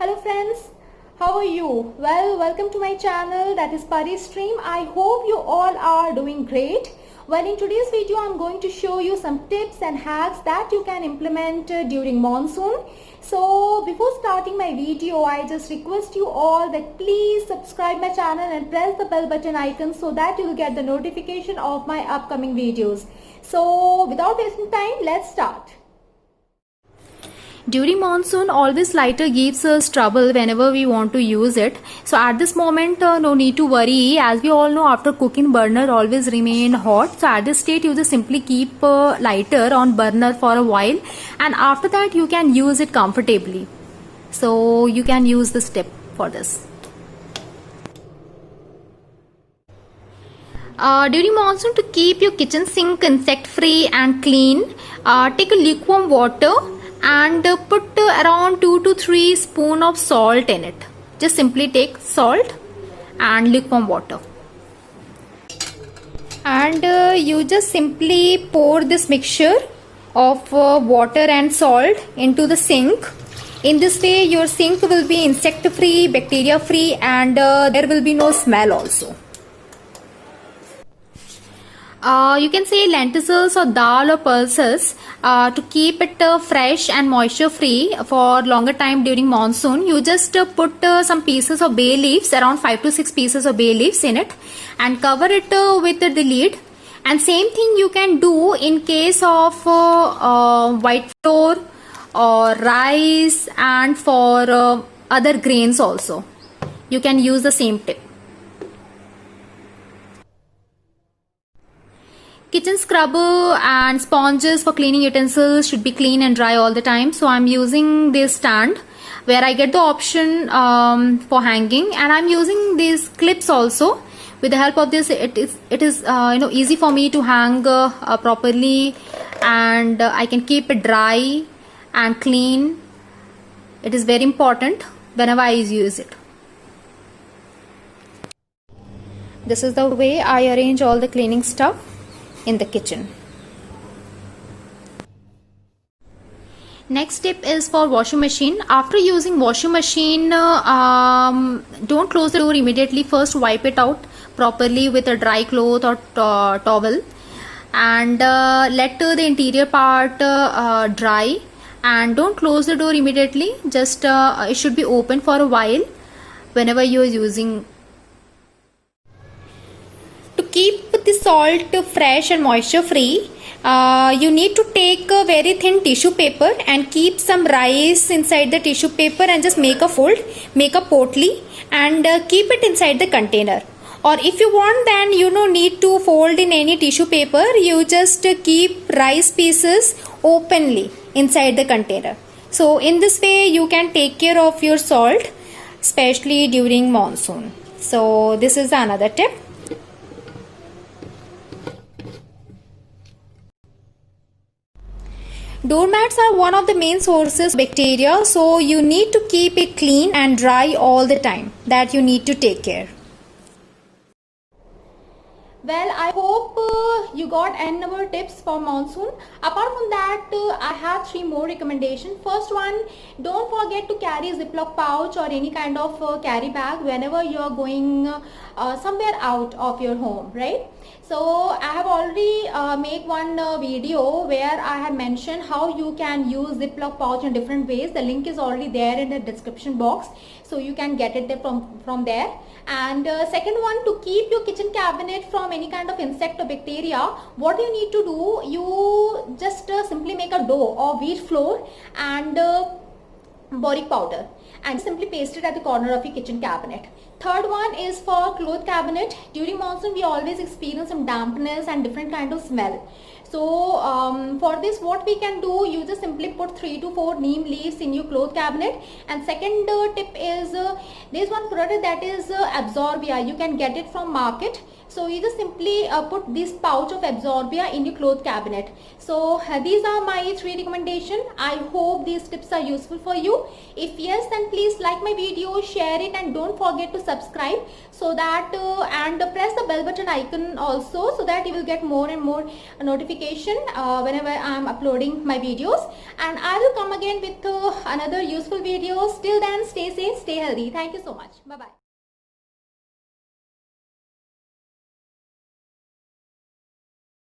Hello friends, how are you? Well, welcome to my channel, that is Pari Stream. I hope you all are doing great. Well, in today's video I'm going to show you some tips and hacks that you can implement during monsoon. So before starting my video, I just request you all that please subscribe my channel and press the bell button icon so that you will get the notification of my upcoming videos. So without wasting time, let's start. During monsoon, always lighter gives us trouble whenever we want to use it. So at this moment, no need to worry. As we all know, after cooking, burner always remain hot. So at this state, you just simply keep lighter on burner for a while, and after that, you can use it comfortably. So you can use this tip for this. During monsoon, to keep your kitchen sink insect free and clean, take a lukewarm water and put around 2 to 3 spoon of salt in it. Just simply take salt and lukewarm water, and you just simply pour this mixture of water and salt into the sink. In this way your sink will be insect free, bacteria free, and there will be no smell also. You can say lentils or dal or pulses to keep it fresh and moisture free for longer time during monsoon. You just put some pieces of bay leaves, around 5 to 6 pieces of bay leaves in it, and cover it with the lid. And same thing you can do in case of white flour or rice, and for other grains also. You can use the same tip. Kitchen scrubber and sponges for cleaning utensils should be clean and dry all the time. So I'm using this stand where I get the option for hanging, and I'm using these clips also. With the help of this, it is easy for me to hang properly, and I can keep it dry and clean. It is very important whenever I use it. This is the way I arrange all the cleaning stuff in the kitchen. Next tip is for washing machine. After using washing machine, don't close the door immediately. First wipe it out properly with a dry cloth or towel, and let the interior part dry, and don't close the door immediately. Just it should be open for a while whenever you are using. To keep the salt fresh and moisture free, you need to take a very thin tissue paper and keep some rice inside the tissue paper, and just make a fold, make a potli, and keep it inside the container. Or if you want, then you no need to fold in any tissue paper. You just keep rice pieces openly inside the container. So in this way you can take care of your salt, especially during monsoon. So this is another tip. Doormats are one of the main sources of bacteria, so you need to keep it clean and dry all the time. That you need to take care. Well, I hope you got n number tips for monsoon. Apart from that, I have 3 more recommendations. First one, don't forget to carry a Ziploc pouch or any kind of carry bag whenever you are going somewhere out of your home, right? So I have already made one video where I have mentioned how you can use Ziploc pouch in different ways. The link is already there in the description box, so you can get it from there. And second one, to keep your kitchen cabinet from any kind of insect or bacteria, what you need to do, you just simply make a dough of wheat flour and boric powder, and simply paste it at the corner of your kitchen cabinet. Third one is for cloth cabinet. During monsoon we always experience some dampness and different kind of smell. So for this, what we can do, you just simply put 3 to 4 neem leaves in your cloth cabinet. And second tip is there's one product that is Absorbia. You can get it from market. So you just simply put this pouch of Absorbia in your cloth cabinet. So these are my 3 recommendations. I hope these tips are useful for you. If yes, then please like my video, share it, and don't forget to subscribe, so that and press the bell button icon also, so that you will get more and more notifications notification whenever I am uploading my videos, and I will come again with another useful videos. Till then, stay safe, stay healthy. Thank you so much. Bye bye.